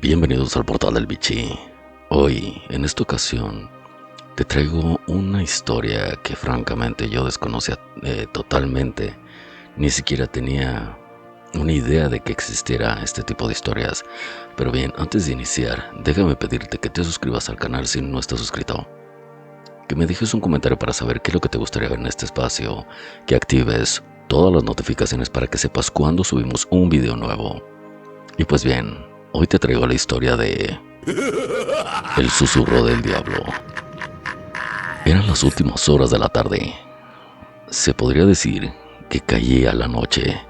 Bienvenidos al portal del Bichi. Hoy, en esta ocasión, te traigo una historia que francamente yo desconocía totalmente. Ni siquiera tenía una idea de que existiera este tipo de historias. Pero bien, antes de iniciar, déjame pedirte que te suscribas al canal si no estás suscrito. Que me dejes un comentario para saber qué es lo que te gustaría ver en este espacio. Que actives todas las notificaciones para que sepas cuando subimos un video nuevo. Y pues bien, hoy te traigo la historia de El susurro del diablo. Eran las últimas horas de la tarde. Se podría decir que caía la noche.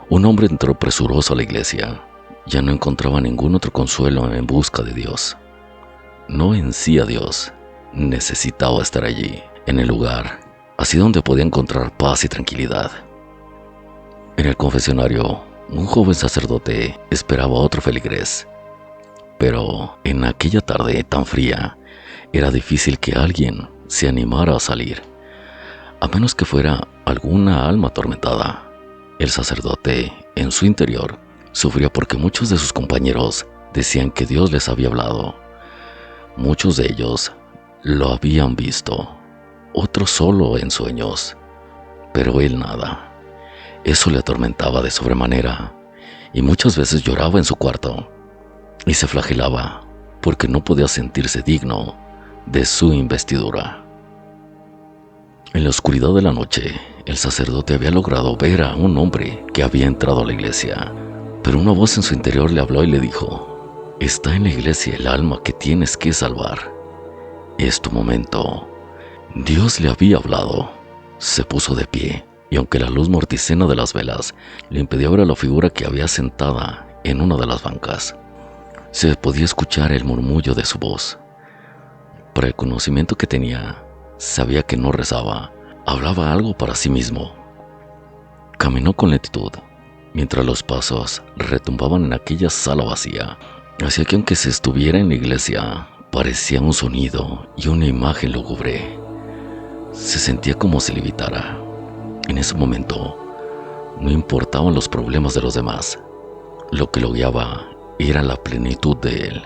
Un hombre entró presuroso a la iglesia. Ya no encontraba ningún otro consuelo en busca de Dios. No en sí a Dios. Necesitaba estar allí, en el lugar, así donde podía encontrar paz y tranquilidad. En el confesionario, un joven sacerdote esperaba a otro feligrés. Pero en aquella tarde tan fría, era difícil que alguien se animara a salir, a menos que fuera alguna alma atormentada. El sacerdote, en su interior, sufría porque muchos de sus compañeros decían que Dios les había hablado. Muchos de ellos lo habían visto, otros solo en sueños, pero él nada. Eso le atormentaba de sobremanera, y muchas veces lloraba en su cuarto, y se flagelaba porque no podía sentirse digno de su investidura. En la oscuridad de la noche, el sacerdote había logrado ver a un hombre que había entrado a la iglesia, pero una voz en su interior le habló y le dijo: «Está en la iglesia el alma que tienes que salvar. Es tu momento». Dios le había hablado. Se puso de pie, y aunque la luz morticena de las velas le impedía ver a la figura que había sentada en una de las bancas, se podía escuchar el murmullo de su voz. Por el conocimiento que tenía, sabía que no rezaba, hablaba algo para sí mismo. Caminó con lentitud, mientras los pasos retumbaban en aquella sala vacía. Hacía que aunque se estuviera en la iglesia, parecía un sonido y una imagen lúgubre. Se sentía como si levitara. En ese momento, no importaban los problemas de los demás. Lo que lo guiaba era la plenitud de él.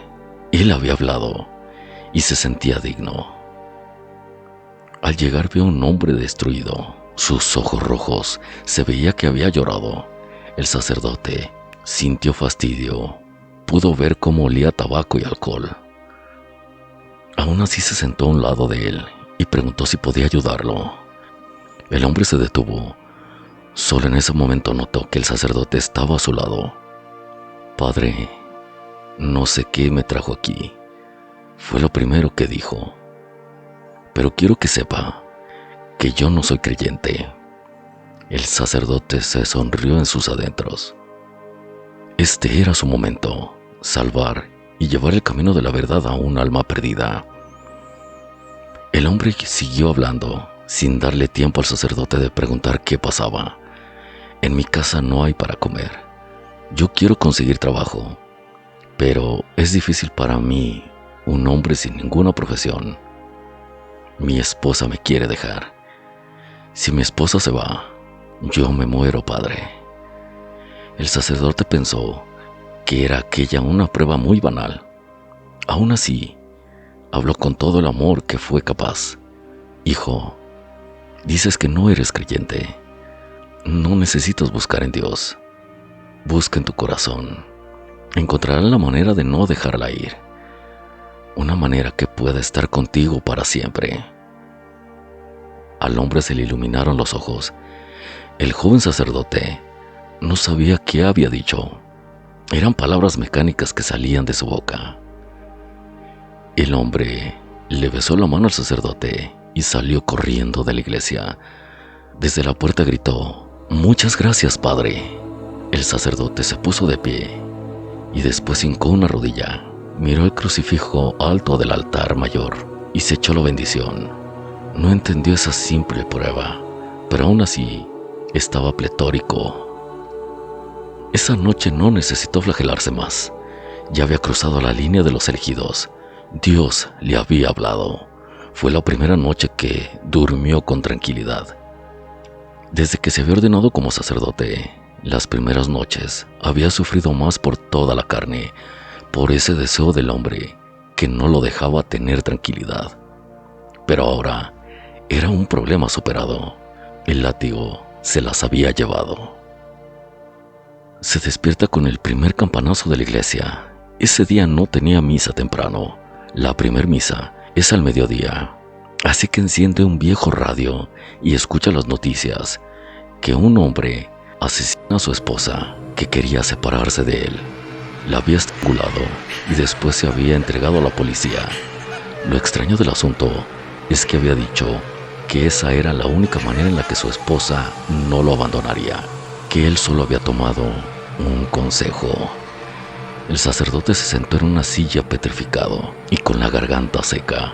Él había hablado y se sentía digno. Al llegar vio a un hombre destruido. Sus ojos rojos se veía que había llorado. El sacerdote sintió fastidio. Pudo ver cómo olía tabaco y alcohol. Aún así se sentó a un lado de él y preguntó si podía ayudarlo. El hombre se detuvo. Solo en ese momento notó que el sacerdote estaba a su lado. «Padre, no sé qué me trajo aquí», fue lo primero que dijo. «Pero quiero que sepa que yo no soy creyente». El sacerdote se sonrió en sus adentros. Este era su momento: salvar y llevar el camino de la verdad a un alma perdida. El hombre siguió hablando, sin darle tiempo al sacerdote de preguntar qué pasaba. «En mi casa no hay para comer. Yo quiero conseguir trabajo, pero es difícil para mí, un hombre sin ninguna profesión. Mi esposa me quiere dejar. Si mi esposa se va, yo me muero, padre». El sacerdote pensó que era aquella una prueba muy banal. Aún así, habló con todo el amor que fue capaz. «Hijo, dices que no eres creyente. No necesitas buscar en Dios. Busca en tu corazón. Encontrarás la manera de no dejarla ir. Una manera que pueda estar contigo para siempre». Al hombre se le iluminaron los ojos. El joven sacerdote no sabía qué había dicho. Eran palabras mecánicas que salían de su boca. El hombre le besó la mano al sacerdote y salió corriendo de la iglesia. Desde la puerta gritó: «Muchas gracias, padre». El sacerdote se puso de pie y después hincó una rodilla, miró el crucifijo alto del altar mayor y se echó la bendición. No entendió esa simple prueba, pero aún así estaba pletórico. Esa noche no necesitó flagelarse más. Ya había cruzado la línea de los elegidos. Dios le había hablado. Fue la primera noche que durmió con tranquilidad. Desde que se había ordenado como sacerdote, las primeras noches había sufrido más por toda la carne, por ese deseo del hombre que no lo dejaba tener tranquilidad. Pero ahora era un problema superado. El látigo se las había llevado. Se despierta con el primer campanazo de la iglesia. Ese día no tenía misa temprano. La primer misa es al mediodía. Así que enciende un viejo radio y escucha las noticias que un hombre asesina a su esposa que quería separarse de él. La había estrangulado y después se había entregado a la policía. Lo extraño del asunto es que había dicho que esa era la única manera en la que su esposa no lo abandonaría, que él solo había tomado un consejo. El sacerdote se sentó en una silla petrificado y con la garganta seca.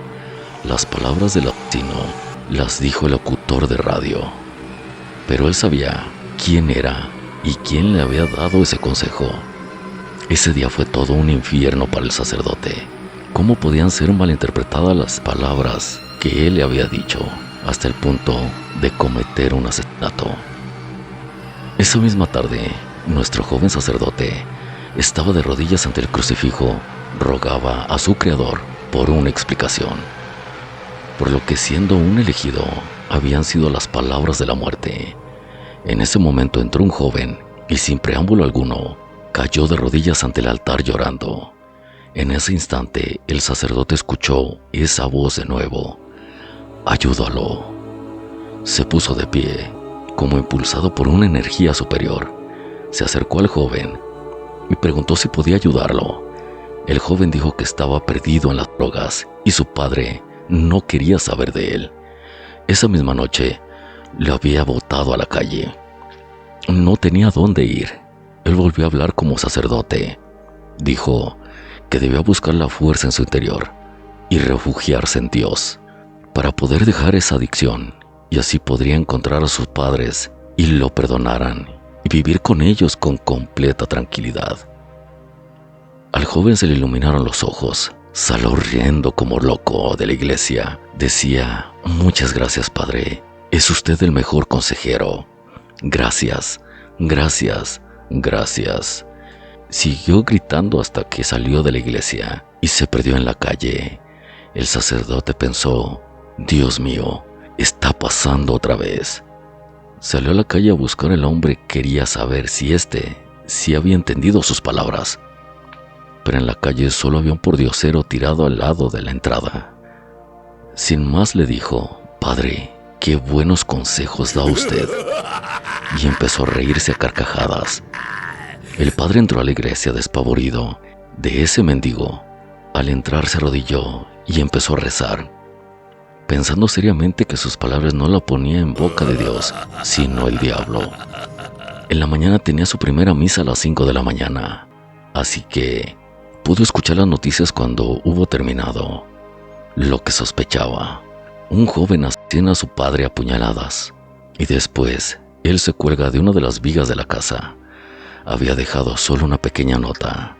Las palabras del asesino las dijo el locutor de radio, pero él sabía quién era y quién le había dado ese consejo. Ese día fue todo un infierno para el sacerdote. ¿Cómo podían ser malinterpretadas las palabras que él le había dicho hasta el punto de cometer un asesinato? Esa misma tarde, nuestro joven sacerdote estaba de rodillas ante el crucifijo, rogaba a su Creador por una explicación, por lo que siendo un elegido habían sido las palabras de la muerte. En ese momento entró un joven y sin preámbulo alguno cayó de rodillas ante el altar llorando. En ese instante el sacerdote escuchó esa voz de nuevo: «Ayúdalo». Se puso de pie, como impulsado por una energía superior. Se acercó al joven y preguntó si podía ayudarlo. El joven dijo que estaba perdido en las drogas y su padre no quería saber de él. Esa misma noche lo había botado a la calle. No tenía dónde ir. Él volvió a hablar como sacerdote. Dijo que debía buscar la fuerza en su interior y refugiarse en Dios para poder dejar esa adicción, y así podría encontrar a sus padres y lo perdonaran y vivir con ellos con completa tranquilidad. Al joven se le iluminaron los ojos. Salió riendo como loco de la iglesia. Decía: «Muchas gracias, padre. Es usted el mejor consejero. Gracias, gracias, gracias». Siguió gritando hasta que salió de la iglesia y se perdió en la calle. El sacerdote pensó: «Dios mío, está pasando otra vez». Salió a la calle a buscar al hombre. Quería saber si había entendido sus palabras. Pero en la calle solo había un pordiosero tirado al lado de la entrada. Sin más le dijo: «Padre, qué buenos consejos da usted». Y empezó a reírse a carcajadas. El padre entró a la iglesia despavorido de ese mendigo. Al entrar se arrodilló y empezó a rezar, pensando seriamente que sus palabras no la ponía en boca de Dios, sino el diablo. En la mañana tenía su primera misa a las 5 de la mañana, así que pudo escuchar las noticias cuando hubo terminado. Lo que sospechaba: un joven asesina a su padre a puñaladas, y después él se cuelga de una de las vigas de la casa. Había dejado solo una pequeña nota: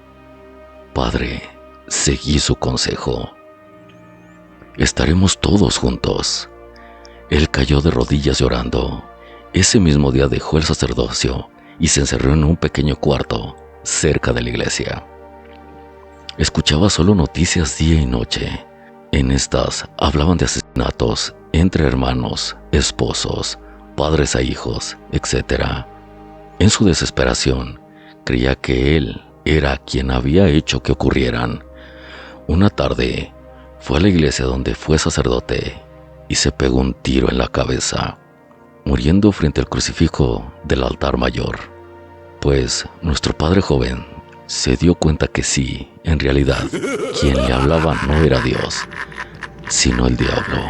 «Padre, seguí su consejo. Estaremos todos juntos». Él cayó de rodillas llorando. Ese mismo día dejó el sacerdocio y se encerró en un pequeño cuarto cerca de la iglesia. Escuchaba solo noticias día y noche. En estas hablaban de asesinatos entre hermanos, esposos, padres a hijos, etc. En su desesperación, creía que él era quien había hecho que ocurrieran. Una tarde, fue a la iglesia donde fue sacerdote y se pegó un tiro en la cabeza, muriendo frente al crucifijo del altar mayor. Pues nuestro padre joven se dio cuenta que sí, en realidad, quien le hablaba no era Dios, sino el diablo.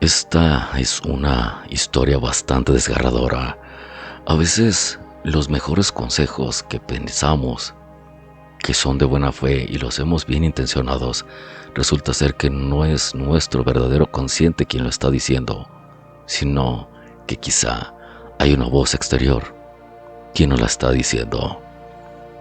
Esta es una historia bastante desgarradora. A veces los mejores consejos que pensamos que son de buena fe y los hacemos bien intencionados, resulta ser que no es nuestro verdadero consciente quien lo está diciendo, sino que quizá hay una voz exterior quien nos la está diciendo.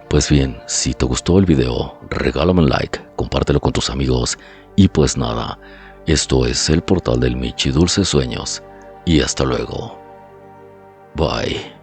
Pues bien, si te gustó el video, regálame un like, compártelo con tus amigos y pues nada, esto es el portal del Michi Dulces Sueños y hasta luego. Bye.